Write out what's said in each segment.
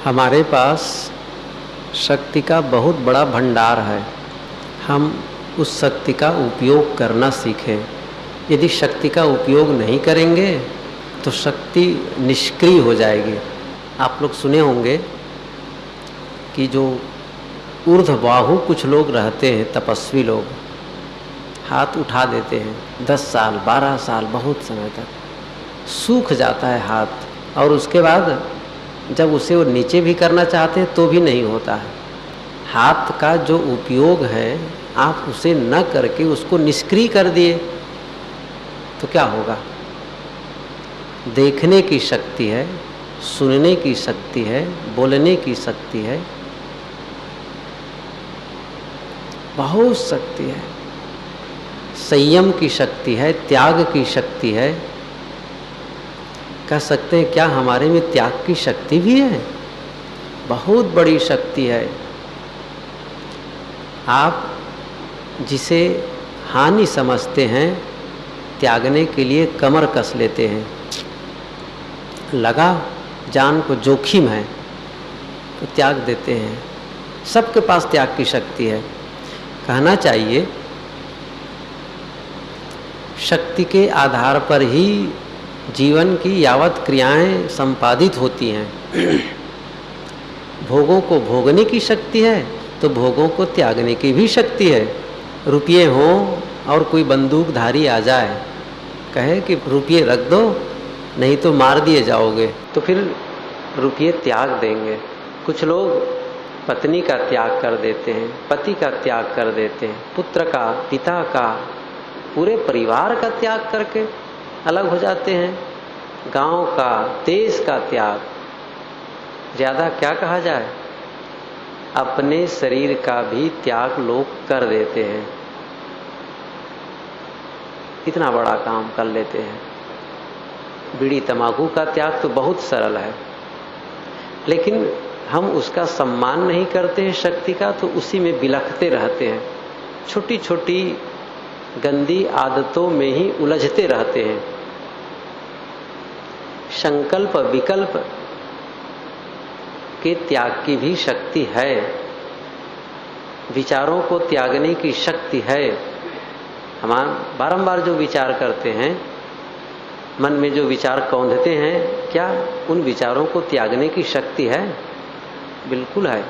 हमारे पास शक्ति का बहुत बड़ा भंडार है। हम उस शक्ति का उपयोग करना सीखें। यदि शक्ति का उपयोग नहीं करेंगे तो शक्ति निष्क्रिय हो जाएगी। आप लोग सुने होंगे कि जो ऊर्ध्वबाहु कुछ लोग रहते हैं, तपस्वी लोग, हाथ उठा देते हैं 10 साल 12 साल बहुत समय तक सूख जाता है हाथ, और उसके बाद जब उसे वो नीचे भी करना चाहते हैं तो भी नहीं होता है। हाथ का जो उपयोग है आप उसे न करके उसको निष्क्रिय कर दिए तो क्या होगा? देखने की शक्ति है, सुनने की शक्ति है, बोलने की शक्ति है, बहुत शक्ति है, संयम की शक्ति है, त्याग की शक्ति है। कह सकते हैं क्या हमारे में त्याग की शक्ति भी है? बहुत बड़ी शक्ति है। आप जिसे हानि समझते हैं त्यागने के लिए कमर कस लेते हैं। लगा जान को जोखिम है तो त्याग देते हैं। सबके पास त्याग की शक्ति है। कहना चाहिए शक्ति के आधार पर ही जीवन की यावत क्रियाएं संपादित होती हैं। भोगों को भोगने की शक्ति है तो भोगों को त्यागने की भी शक्ति है। रुपये हों और कोई बंदूकधारी आ जाए कहे कि रुपये रख दो नहीं तो मार दिए जाओगे, तो फिर रुपये त्याग देंगे। कुछ लोग पत्नी का त्याग कर देते हैं, पति का त्याग कर देते हैं, पुत्र का, पिता का, पूरे परिवार का त्याग करके अलग हो जाते हैं। गांव का, देश का त्याग, ज्यादा क्या कहा जाए, अपने शरीर का भी त्याग लोग कर देते हैं। इतना बड़ा काम कर लेते हैं। बीड़ी तंबाकू का त्याग तो बहुत सरल है, लेकिन हम उसका सम्मान नहीं करते हैं शक्ति का, तो उसी में बिलखते रहते हैं। छोटी छोटी गंदी आदतों में ही उलझते रहते हैं। संकल्प विकल्प के त्याग की भी शक्ति है। विचारों को त्यागने की शक्ति है। हम बारंबार जो विचार करते हैं, मन में जो विचार कौंधते हैं, क्या उन विचारों को त्यागने की शक्ति है? बिल्कुल है।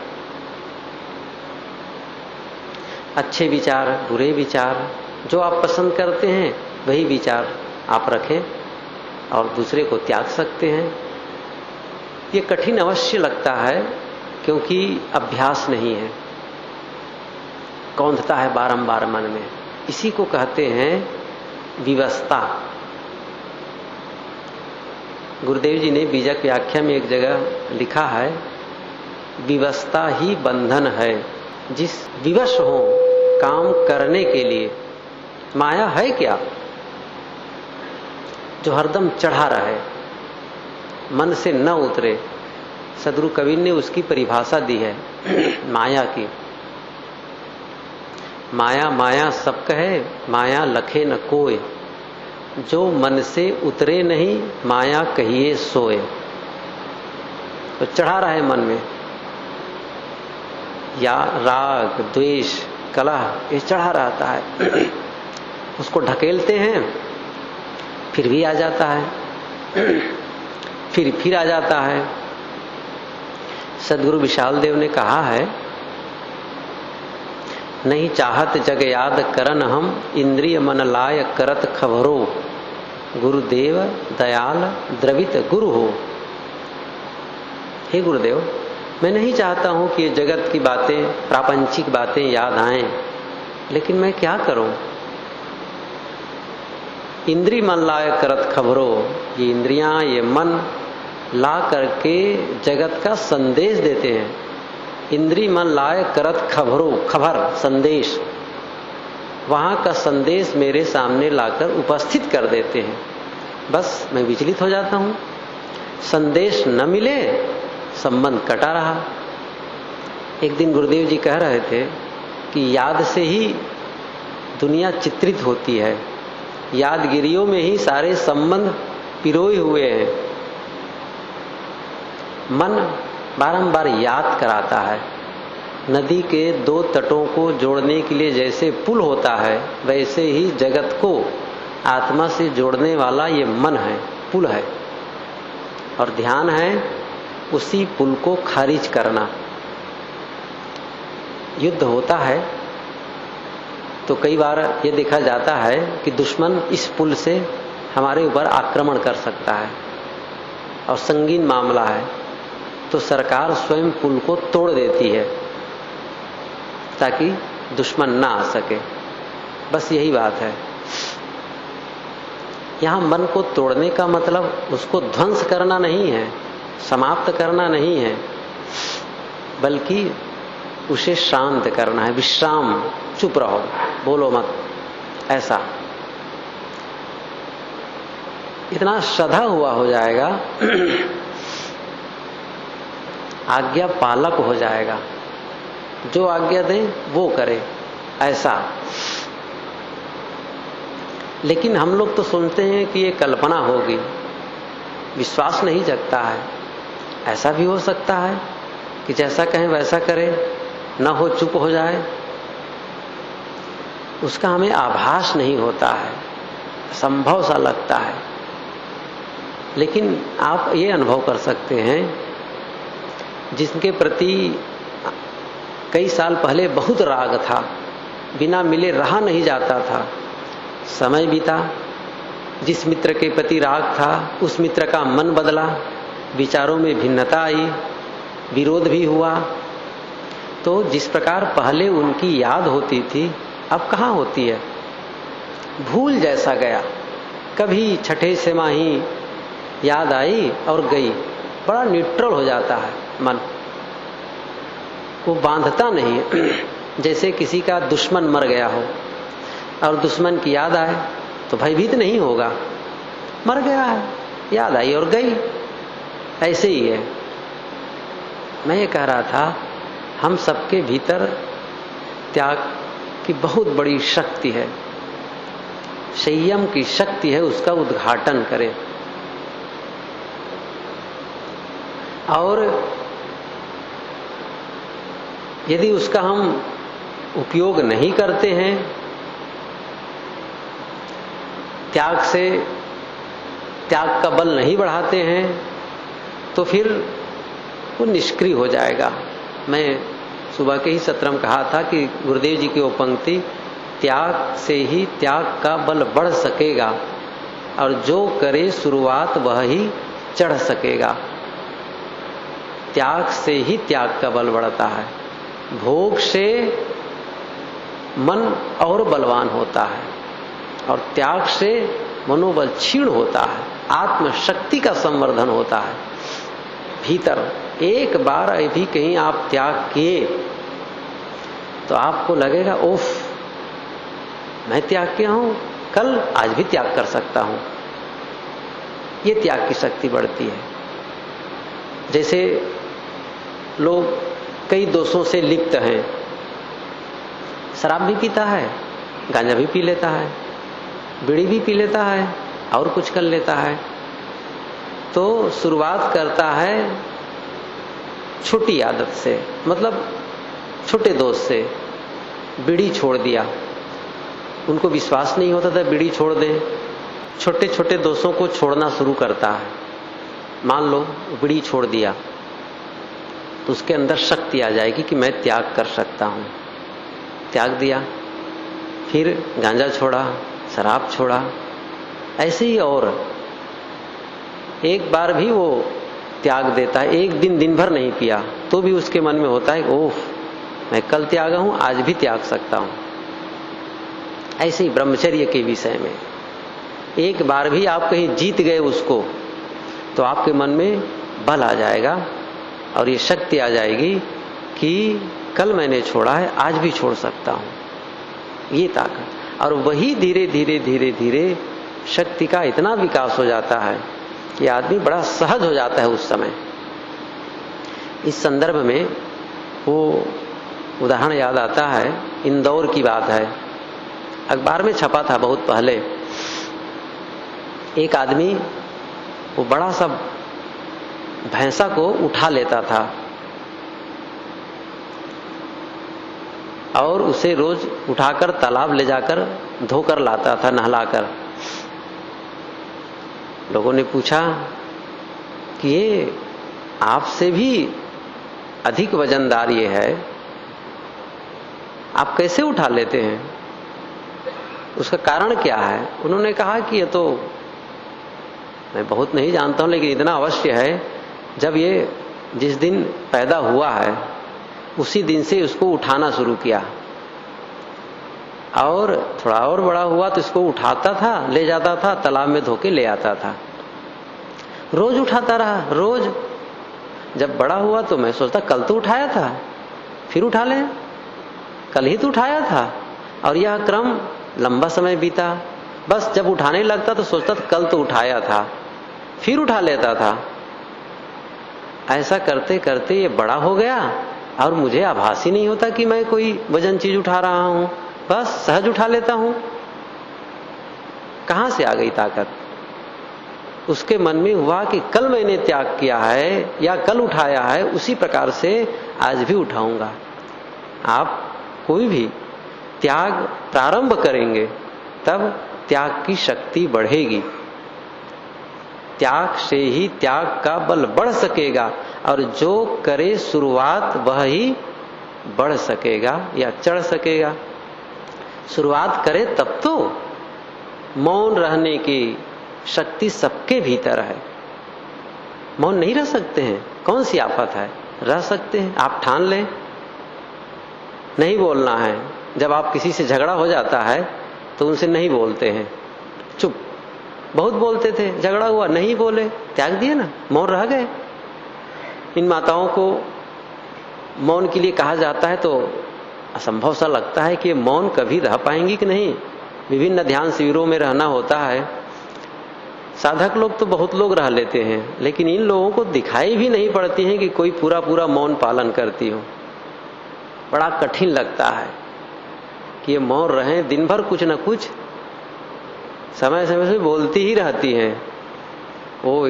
अच्छे विचार, बुरे विचार, जो आप पसंद करते हैं वही विचार आप रखें और दूसरे को त्याग सकते हैं। ये कठिन अवश्य लगता है क्योंकि अभ्यास नहीं है, कौंधता है बारंबार मन में। इसी को कहते हैं विवशता। गुरुदेव जी ने बीजक व्याख्या में एक जगह लिखा है, विवशता ही बंधन है। जिस विवश हो काम करने के लिए, माया है क्या? जो हरदम चढ़ा रहे, मन से न उतरे। सदगुरु कबीर ने उसकी परिभाषा दी है माया की। माया माया सब कहे, माया लखे न कोय। जो मन से उतरे नहीं, माया कहिए सोए। तो चढ़ा रहा है मन में, या राग द्वेष कलह, ये चढ़ा रहता है। उसको ढकेलते हैं, फिर भी आ जाता है, फिर आ जाता है। सदगुरु विशाल देव ने कहा है, नहीं चाहत जग याद करन हम, इंद्रिय मन लाय करत खबरो। गुरुदेव दयाल द्रवित गुरु हो। हे गुरुदेव, मैं नहीं चाहता हूं कि ये जगत की बातें, प्रापंचिक बातें याद आएं, लेकिन मैं क्या करूं? इंद्रिय मन लाय करत खबरो। ये इंद्रियां, ये मन ला करके जगत का संदेश देते हैं। इंद्रिय मन लाय करत खबरो, खबर संदेश, वहां का संदेश मेरे सामने लाकर उपस्थित कर देते हैं। बस मैं विचलित हो जाता हूं। संदेश न मिले, संबंध कटा रहा। एक दिन गुरुदेव जी कह रहे थे कि याद से ही दुनिया चित्रित होती है, यादगिरियों में ही सारे संबंध पिरोए हुए हैं। मन बारंबार याद कराता है। नदी के दो तटों को जोड़ने के लिए जैसे पुल होता है, वैसे ही जगत को आत्मा से जोड़ने वाला ये मन है, पुल है। और ध्यान है उसी पुल को खारिज करना। युद्ध होता है तो कई बार ये देखा जाता है कि दुश्मन इस पुल से हमारे ऊपर आक्रमण कर सकता है और संगीन मामला है, तो सरकार स्वयं पुल को तोड़ देती है ताकि दुश्मन ना आ सके। बस यही बात है। यहां मन को तोड़ने का मतलब उसको ध्वंस करना नहीं है, समाप्त करना नहीं है, बल्कि उसे शांत करना है। विश्राम, चुप रहो, बोलो मत, ऐसा। इतना श्रद्धा हुआ हो जाएगा, आज्ञा पालक हो जाएगा, जो आज्ञा दे वो करे, ऐसा। लेकिन हम लोग तो सुनते हैं कि ये कल्पना होगी, विश्वास नहीं जगता है। ऐसा भी हो सकता है कि जैसा कहें वैसा करे, न हो चुप हो जाए, उसका हमें आभास नहीं होता है, संभव सा लगता है। लेकिन आप ये अनुभव कर सकते हैं, जिसके प्रति कई साल पहले बहुत राग था, बिना मिले रहा नहीं जाता था, समय बीता, जिस मित्र के प्रति राग था उस मित्र का मन बदला, विचारों में भिन्नता आई, विरोध भी हुआ, तो जिस प्रकार पहले उनकी याद होती थी अब कहाँ होती है, भूल जैसा गया। कभी छठे छमाही याद आई और गई, बड़ा न्यूट्रल हो जाता है मन, वो बांधता नहीं। जैसे किसी का दुश्मन मर गया हो और दुश्मन की याद आए तो भयभीत नहीं होगा, मर गया है, याद आई और गई, ऐसे ही है। मैं ये कह रहा था, हम सबके भीतर त्याग की बहुत बड़ी शक्ति है, संयम की शक्ति है, उसका उद्घाटन करें। और यदि उसका हम उपयोग नहीं करते हैं, त्याग से त्याग का बल नहीं बढ़ाते हैं, तो फिर वो निष्क्रिय हो जाएगा। मैं सुबह के ही सत्र में कहा था कि गुरुदेव जी की वो पंक्ति, त्याग से ही त्याग का बल बढ़ सकेगा और जो करे शुरुआत वह ही चढ़ सकेगा। त्याग से ही त्याग का बल बढ़ता है। भोग से मन और बलवान होता है और त्याग से मनोबल क्षीण होता है, आत्मशक्ति का संवर्धन होता है। भीतर एक बार अभी कहीं आप त्याग किए तो आपको लगेगा, ओफ, मैं त्याग किया हूं, कल आज भी त्याग कर सकता हूं। ये त्याग की शक्ति बढ़ती है। जैसे लोग कई दोषों से लिप्त हैं, शराब भी पीता है, गांजा भी पी लेता है, बीड़ी भी पी लेता है और कुछ कर लेता है, तो शुरुआत करता है छोटी आदत से, मतलब छोटे दोष से। बीड़ी छोड़ दिया, उनको विश्वास नहीं होता था बीड़ी छोड़ दें, छोटे छोटे दोषों को छोड़ना शुरू करता है। मान लो बीड़ी छोड़ दिया तो उसके अंदर शक्ति आ जाएगी कि मैं त्याग कर सकता हूं। त्याग दिया, फिर गांजा छोड़ा, शराब छोड़ा, ऐसे ही। और एक बार भी वो त्याग देता है, एक दिन भर नहीं पिया तो भी उसके मन में होता है, ओह, मैं कल त्यागा हूं, आज भी त्याग सकता हूं। ऐसे ही ब्रह्मचर्य के विषय में एक बार भी आप कहीं जीत गए उसको तो आपके मन में बल आ जाएगा और ये शक्ति आ जाएगी कि कल मैंने छोड़ा है, आज भी छोड़ सकता हूं। ये ताकत। और वही धीरे धीरे धीरे धीरे शक्ति का इतना विकास हो जाता है कि आदमी बड़ा सहज हो जाता है उस समय। इस संदर्भ में वो उदाहरण याद आता है, इंदौर की बात है, अखबार में छपा था बहुत पहले। एक आदमी, वो बड़ा सा भैंसा को उठा लेता था और उसे रोज उठाकर तालाब ले जाकर धोकर लाता था, नहलाकर। लोगों ने पूछा कि ये आपसे भी अधिक वजनदार ये है, आप कैसे उठा लेते हैं, उसका कारण क्या है? उन्होंने कहा कि ये तो मैं बहुत नहीं जानता हूं, लेकिन इतना अवश्य है, जब ये जिस दिन पैदा हुआ है उसी दिन से उसको उठाना शुरू किया, और थोड़ा और बड़ा हुआ तो इसको उठाता था, ले जाता था, तालाब में धोके ले आता था। रोज उठाता रहा, रोज। जब बड़ा हुआ तो मैं सोचता कल तो उठाया था, फिर उठा ले, कल ही तो उठाया था। और यह क्रम लंबा समय बीता। बस जब उठाने लगता तो सोचता था कल तो उठाया था, फिर उठा लेता था। ऐसा करते करते ये बड़ा हो गया और मुझे आभास ही नहीं होता कि मैं कोई वजन चीज उठा रहा हूं, बस सहज उठा लेता हूं। कहां से आ गई ताकत? उसके मन में हुआ कि कल मैंने त्याग किया है या कल उठाया है, उसी प्रकार से आज भी उठाऊंगा। आप कोई भी त्याग प्रारंभ करेंगे तब त्याग की शक्ति बढ़ेगी। त्याग से ही त्याग का बल बढ़ सकेगा, और जो करे शुरुआत वह ही बढ़ सकेगा या चढ़ सकेगा। शुरुआत करे तब तो। मौन रहने की शक्ति सबके भीतर है। मौन नहीं रह सकते हैं, कौन सी आफत है? रह सकते हैं, आप ठान लें। नहीं बोलना है। जब आप किसी से झगड़ा हो जाता है तो उनसे नहीं बोलते हैं, चुप। बहुत बोलते थे, झगड़ा हुआ नहीं बोले, त्याग दिए ना, मौन रह गए। इन माताओं को मौन के लिए कहा जाता है तो असंभव सा लगता है कि मौन कभी रह पाएंगी कि नहीं। विभिन्न ध्यान शिविरों में रहना होता है, साधक लोग तो बहुत लोग रह लेते हैं, लेकिन इन लोगों को दिखाई भी नहीं पड़ती है कि कोई पूरा पूरा मौन पालन करती हो। बड़ा कठिन लगता है कि ये मौन रहे, दिन भर कुछ न कुछ समय समय से बोलती ही रहती हैं। वो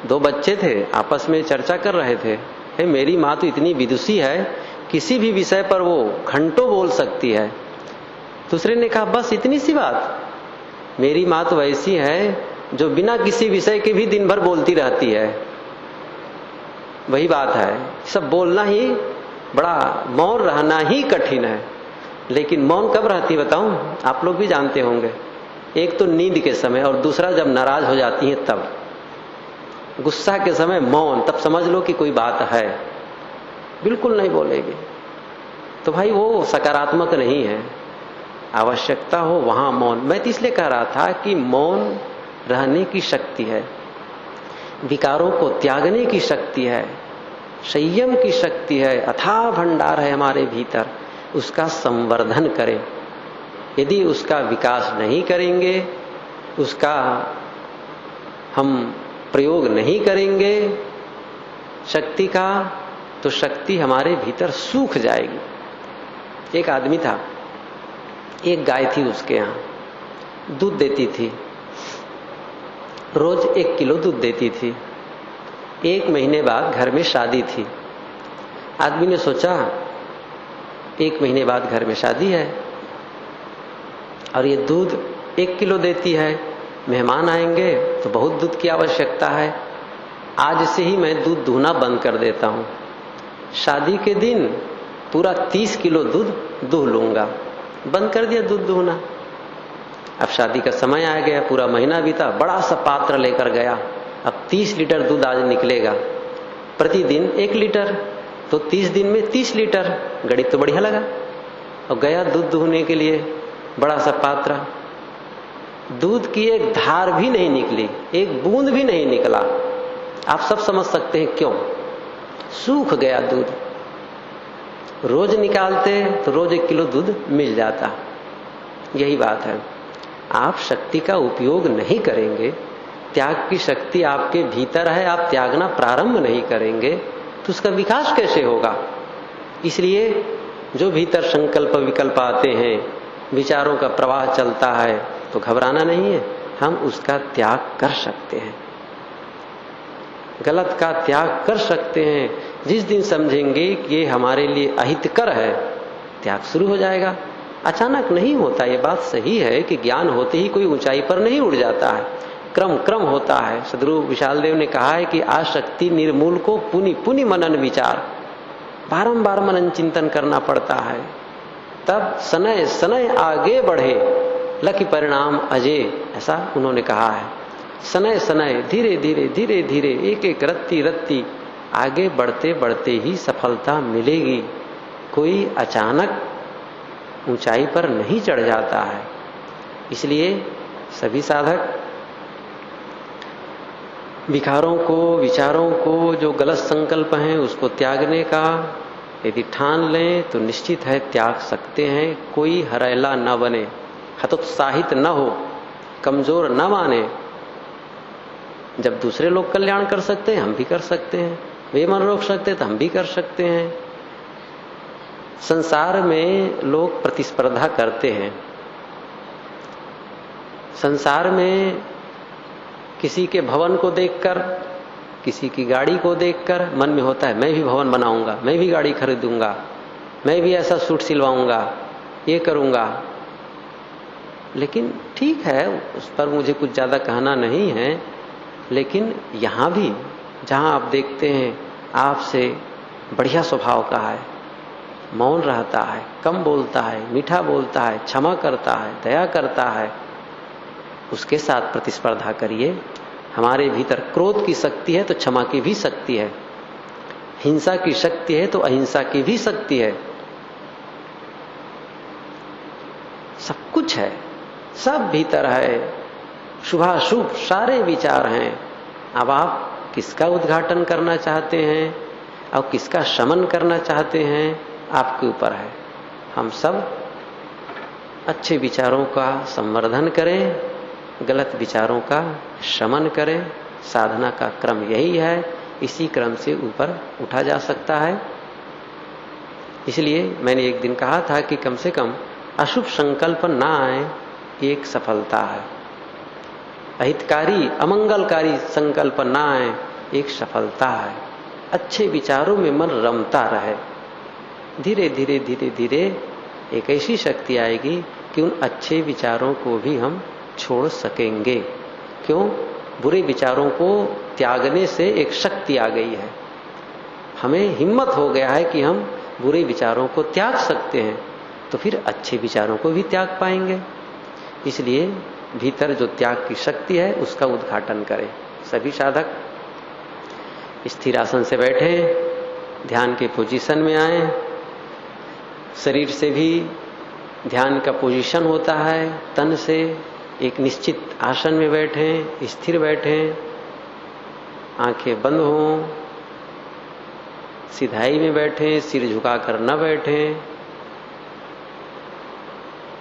दो बच्चे थे, आपस में चर्चा कर रहे थे, मेरी माँ तो इतनी विदुषी है, किसी भी विषय पर वो घंटों बोल सकती है। दूसरे ने कहा बस इतनी सी बात, मेरी माँ तो ऐसी है जो बिना किसी विषय के भी दिन भर बोलती रहती है। वही बात है, सब बोलना ही बड़ा, मौन रहना ही कठिन है। लेकिन मौन कब रहती है बताऊं? आप लोग भी जानते होंगे। एक तो नींद के समय, और दूसरा जब नाराज हो जाती है तब। गुस्सा के समय मौन, तब समझ लो कि कोई बात है, बिल्कुल नहीं बोलेगी। तो भाई वो सकारात्मक नहीं है। आवश्यकता हो वहां मौन। मैं तो इसलिए कह रहा था कि मौन रहने की शक्ति है, विकारों को त्यागने की शक्ति है, संयम की शक्ति है, अथाह भंडार है हमारे भीतर। उसका संवर्धन करें। यदि उसका विकास नहीं करेंगे, उसका हम प्रयोग नहीं करेंगे शक्ति का, तो शक्ति हमारे भीतर सूख जाएगी। एक आदमी था, एक गाय थी उसके यहां, दूध देती थी, रोज 1 किलो दूध देती थी। 1 महीने बाद घर में शादी थी। आदमी ने सोचा 1 महीने बाद घर में शादी है और ये दूध 1 किलो देती है, मेहमान आएंगे तो बहुत दूध की आवश्यकता है, आज से ही मैं दूध दूहना बंद कर देता हूं। शादी के दिन पूरा 30 किलो दूध दूह लूंगा। बंद कर दिया दूध दूहना। अब शादी का समय आ गया, पूरा महीना बीता, बड़ा सा पात्र लेकर गया। अब 30 लीटर दूध आज निकलेगा, प्रतिदिन 1 लीटर, तो 30 दिन में 30 लीटर। गणित तो बढ़िया लगा। और गया दूध दूहने के लिए, बड़ा सा पात्र, दूध की एक धार भी नहीं निकली, एक बूंद भी नहीं निकला। आप सब समझ सकते हैं क्यों। सूख गया दूध। रोज निकालते तो रोज 1 किलो दूध मिल जाता। यही बात है, आप शक्ति का उपयोग नहीं करेंगे, त्याग की शक्ति आपके भीतर है, आप त्यागना प्रारंभ नहीं करेंगे तो उसका विकास कैसे होगा। इसलिए जो भीतर संकल्प विकल्प आते हैं, विचारों का प्रवाह चलता है, तो घबराना नहीं है, हम उसका त्याग कर सकते हैं। गलत का त्याग कर सकते हैं। जिस दिन समझेंगे कि ये हमारे लिए अहितकर है, त्याग शुरू हो जाएगा। अचानक नहीं होता। ये बात सही है कि ज्ञान होते ही कोई ऊंचाई पर नहीं उड़ जाता है, क्रम क्रम होता है। सदगुरु विशाल देव ने कहा है कि आसक्ति निर्मूल को पुनि पुनि मनन विचार, बारंबार मनन चिंतन करना पड़ता है, तब सनय सनय आगे बढ़े लकी परिणाम अजय, ऐसा उन्होंने कहा है। सनय सनय, धीरे धीरे धीरे धीरे, एक एक रत्ती रत्ती आगे बढ़ते बढ़ते ही सफलता मिलेगी। कोई अचानक ऊंचाई पर नहीं चढ़ जाता है। इसलिए सभी साधक विकारों को, विचारों को, जो गलत संकल्प हैं उसको त्यागने का यदि ठान लें तो निश्चित है त्याग सकते हैं। कोई हरेला न बने, हतोत्साहित न हो, कमजोर न माने। जब दूसरे लोग कल्याण कर सकते हैं हम भी कर सकते हैं, वे मन रोक सकते हैं तो हम भी कर सकते हैं। संसार में लोग प्रतिस्पर्धा करते हैं। संसार में किसी के भवन को देखकर, किसी की गाड़ी को देखकर मन में होता है मैं भी भवन बनाऊंगा, मैं भी गाड़ी खरीदूंगा, मैं भी ऐसा सूट सिलवाऊंगा, ये करूंगा। लेकिन ठीक है, उस पर मुझे कुछ ज्यादा कहना नहीं है। लेकिन यहां भी जहां आप देखते हैं आपसे बढ़िया स्वभाव का है, मौन रहता है, कम बोलता है, मीठा बोलता है, क्षमा करता है, दया करता है, उसके साथ प्रतिस्पर्धा करिए। हमारे भीतर क्रोध की शक्ति है तो क्षमा की भी शक्ति है, हिंसा की शक्ति है तो अहिंसा की भी शक्ति है। सब कुछ है, सब भीतर है, शुभाशुभ सारे विचार हैं। अब आप किसका उद्घाटन करना चाहते हैं और किसका शमन करना चाहते हैं, आपके ऊपर है। हम सब अच्छे विचारों का संवर्धन करें, गलत विचारों का शमन करें। साधना का क्रम यही है, इसी क्रम से ऊपर उठा जा सकता है। इसलिए मैंने एक दिन कहा था कि कम से कम अशुभ संकल्प ना आए, एक सफलता है। अहितकारी अमंगलकारी संकल्प ना आए, एक सफलता है। अच्छे विचारों में मन रमता रहे, धीरे धीरे धीरे धीरे एक ऐसी शक्ति आएगी कि उन अच्छे विचारों को भी हम छोड़ सकेंगे। क्यों? बुरे विचारों को त्यागने से एक शक्ति आ गई है। हमें हिम्मत हो गया है कि हम बुरे विचारों को त्याग सकते हैं, तो फिर अच्छे विचारों को भी त्याग पाएंगे। इसलिए भीतर जो त्याग की शक्ति है उसका उद्घाटन करें। सभी साधक स्थिर आसन से बैठे, ध्यान के पोजीशन में आए। शरीर से भी ध्यान का पोजीशन होता है, तन से एक निश्चित आसन में बैठें, स्थिर बैठें, आंखें बंद हों, सिधाई में बैठें, सिर झुकाकर न बैठें।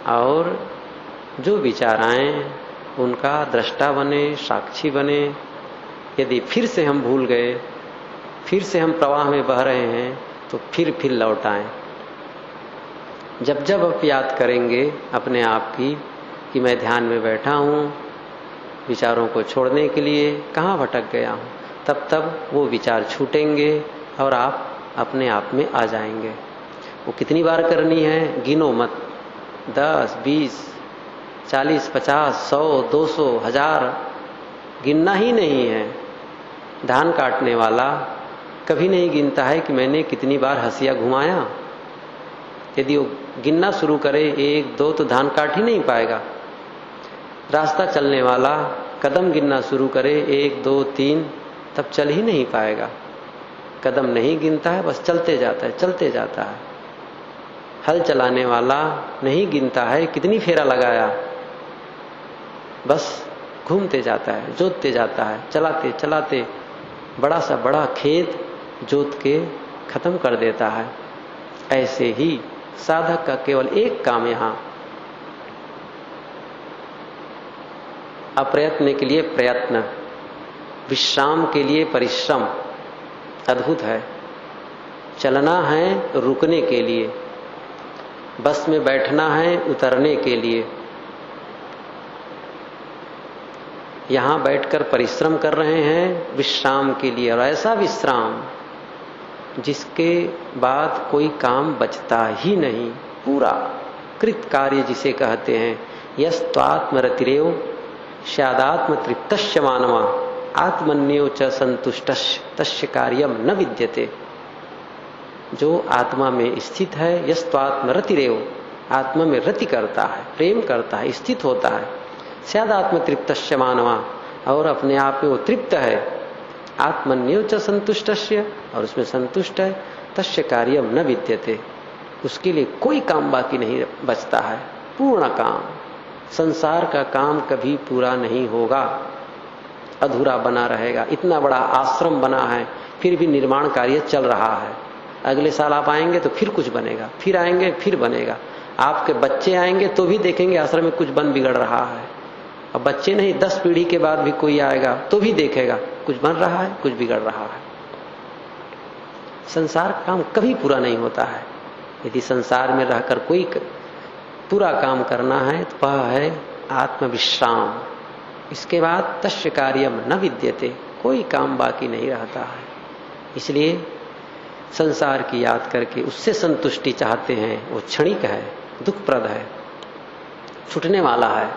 और जो विचार आए उनका दृष्टा बने, साक्षी बने। यदि फिर से हम भूल गए, फिर से हम प्रवाह में बह रहे हैं, तो फिर लौट आएं। जब जब आप याद करेंगे अपने आप की कि मैं ध्यान में बैठा हूं विचारों को छोड़ने के लिए, कहाँ भटक गया हूं, तब तब वो विचार छूटेंगे और आप अपने आप में आ जाएंगे। वो कितनी बार करनी है गिनो मत, 10, 20, 40, 50, 100, 200, 1000 गिनना ही नहीं है। धान काटने वाला कभी नहीं गिनता है कि मैंने कितनी बार हंसिया घुमाया। यदि वो गिनना शुरू करे 1, 2 तो धान काट ही नहीं पाएगा। रास्ता चलने वाला कदम गिनना शुरू करे 1, 2, 3 तब चल ही नहीं पाएगा। कदम नहीं गिनता है, बस चलते जाता है, चलते जाता है। हल चलाने वाला नहीं गिनता है कितनी फेरा लगाया, बस घूमते जाता है, जोतते जाता है, चलाते चलाते बड़ा सा बड़ा खेत जोत के खत्म कर देता है। ऐसे ही साधक का केवल एक काम यहां, अप्रयत्न के लिए प्रयत्न, विश्राम के लिए परिश्रम। अद्भुत है। चलना है रुकने के लिए, बस में बैठना है उतरने के लिए। यहाँ बैठकर परिश्रम कर रहे हैं विश्राम के लिए, और ऐसा विश्राम जिसके बाद कोई काम बचता ही नहीं, पूरा कृत कार्य जिसे कहते हैं। यस्त्वात्मरतिरेव स्यादात्म तृप्तस्य मानवा आत्मन्यो च संतुष्टस्य तस्य कार्यम न विद्यते। जो आत्मा में स्थित है, यस्त्वात्मरतिरेव, आत्मा में रति करता है, प्रेम करता है, स्थित होता है। स्यादात्म तृप्तस्य मानवा, और अपने आप में वो तृप्त है। आत्मन्यो च संतुष्टस्य, और उसमें संतुष्ट है। तस्य कार्यम न विद्यते, उसके लिए कोई काम बाकी नहीं बचता है, पूर्ण काम। संसार का काम कभी पूरा नहीं होगा, अधूरा बना रहेगा। इतना बड़ा आश्रम बना है, फिर भी निर्माण कार्य चल रहा है। अगले साल आप आएंगे तो फिर कुछ बनेगा, फिर आएंगे फिर बनेगा। आपके बच्चे आएंगे तो भी देखेंगे आश्रम में कुछ बन बिगड़ रहा है। अब बच्चे नहीं, 10 पीढ़ी के बाद भी कोई आएगा तो भी देखेगा कुछ बन रहा है, कुछ बिगड़ रहा है। संसार काम कभी पूरा नहीं होता है। यदि संसार में रहकर कोई पूरा काम करना है तो वह है आत्मविश्राम। इसके बाद तस्य कार्यम न विद्यते, कोई काम बाकी नहीं रहता है। इसलिए संसार की याद करके उससे संतुष्टि चाहते हैं, वो क्षणिक है, दुखप्रद है, छूटने वाला है।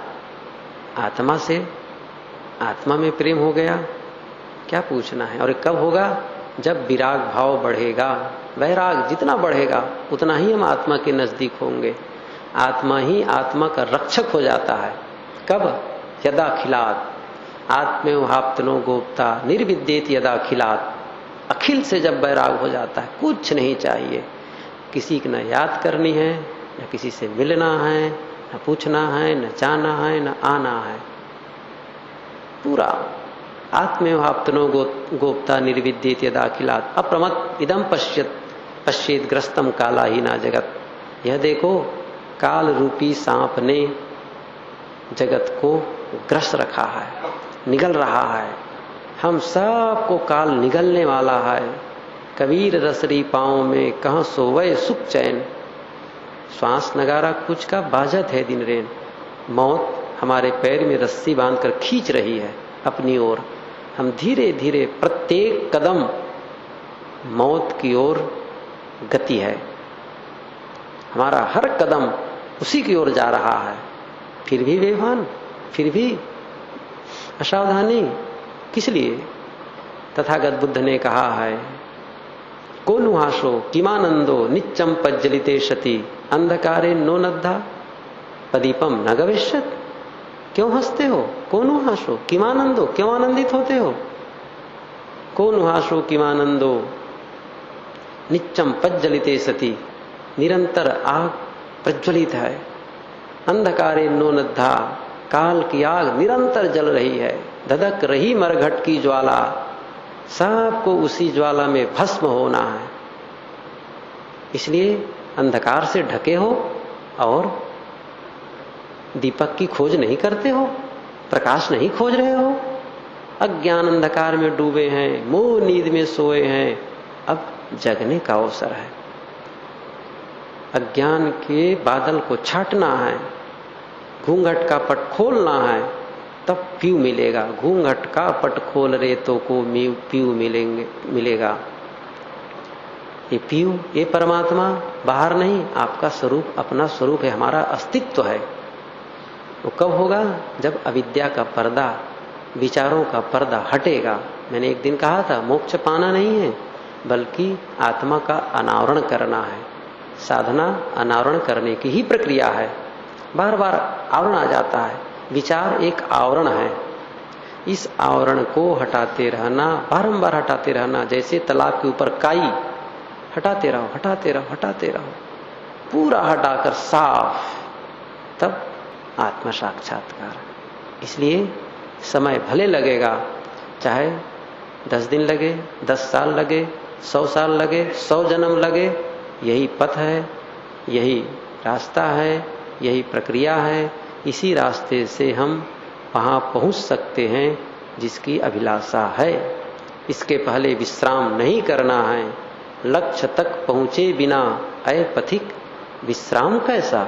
आत्मा से, आत्मा में प्रेम हो गया, क्या पूछना है। और कब होगा? जब विराग भाव बढ़ेगा। वैराग जितना बढ़ेगा उतना ही हम आत्मा के नजदीक होंगे। आत्मा ही आत्मा का रक्षक हो जाता है। कब? यदा खिलात आत्मेवाप्तनो गोप्ता निर्विद्येत यदा खिलात। अखिल से जब वैराग हो जाता है, कुछ नहीं चाहिए, किसी की न याद करनी है, न किसी से मिलना है, न पूछना है, न जाना है, न आना है। पूरा आत्मेवाप्तनो गोप्ता निर्विद्येत यदा खिलात अप्रमत इदम पश्येत ग्रस्तम काला ही ना जगत। यह देखो, काल रूपी सांप ने जगत को ग्रस रखा है, निगल रहा है। हम सबको काल निगलने वाला है। कबीर रसरी पांव में कहां सोवे सुख चैन। श्वास नगारा कुछ का बाजत है दिन रेन। मौत हमारे पैर में रस्सी बांधकर खींच रही है अपनी ओर। हम धीरे धीरे प्रत्येक कदम मौत की ओर गति है। हमारा हर कदम उसी की ओर जा रहा है। फिर भी बेभान, फिर भी असावधानी। किस लिए? तथागत बुद्ध ने कहा है, को नुहासो किमानंदो निच्चम पज्जलिते सती अंधकारे नो नद्धा पदीपम न गवेश्यत। क्यों हंसते हो? को नुहासो किमानंदो, क्यों आनंदित होते हो? को नुहासो किमानंदो निच्चम पज्जलिते सती, निरंतर आग प्रज्वलित है। अंधकारे नो नद्धा, काल की आग निरंतर जल रही है। धधक रही मरघट की ज्वाला, सबको उसी ज्वाला में भस्म होना है। इसलिए अंधकार से ढके हो और दीपक की खोज नहीं करते हो, प्रकाश नहीं खोज रहे हो। अज्ञान अंधकार में डूबे हैं, मोह नींद में सोए हैं। अब जगने का अवसर है। अज्ञान के बादल को छाटना है, घूंघट का पट खोलना है, तब पीयू मिलेगा। घूंघट का पट खोल रेतों को पीयू मिलेगा। ये पीयू, ये परमात्मा बाहर नहीं, आपका स्वरूप, अपना स्वरूप है, हमारा अस्तित्व है। वो कब होगा? जब अविद्या का पर्दा, विचारों का पर्दा हटेगा। मैंने एक दिन कहा था, मोक्ष पाना नहीं है, बल्कि आत्मा का अनावरण करना है। साधना अनावरण करने की ही प्रक्रिया है। बार बार आवरण आ जाता है। विचार एक आवरण है। इस आवरण को हटाते रहना, बारंबार हटाते रहना। जैसे तालाब के ऊपर काई, हटाते रहो, हटाते रहो, हटाते रहो, पूरा हटाकर साफ, तब आत्मा साक्षात्कार। इसलिए समय भले लगेगा, चाहे 10 दिन लगे, 10 साल लगे, 100 साल लगे, 100 जन्म लगे, यही पथ है, यही रास्ता है, यही प्रक्रिया है। इसी रास्ते से हम वहां पहुंच सकते हैं जिसकी अभिलाषा है। इसके पहले विश्राम नहीं करना है। लक्ष्य तक पहुंचे बिना अय पथिक विश्राम कैसा।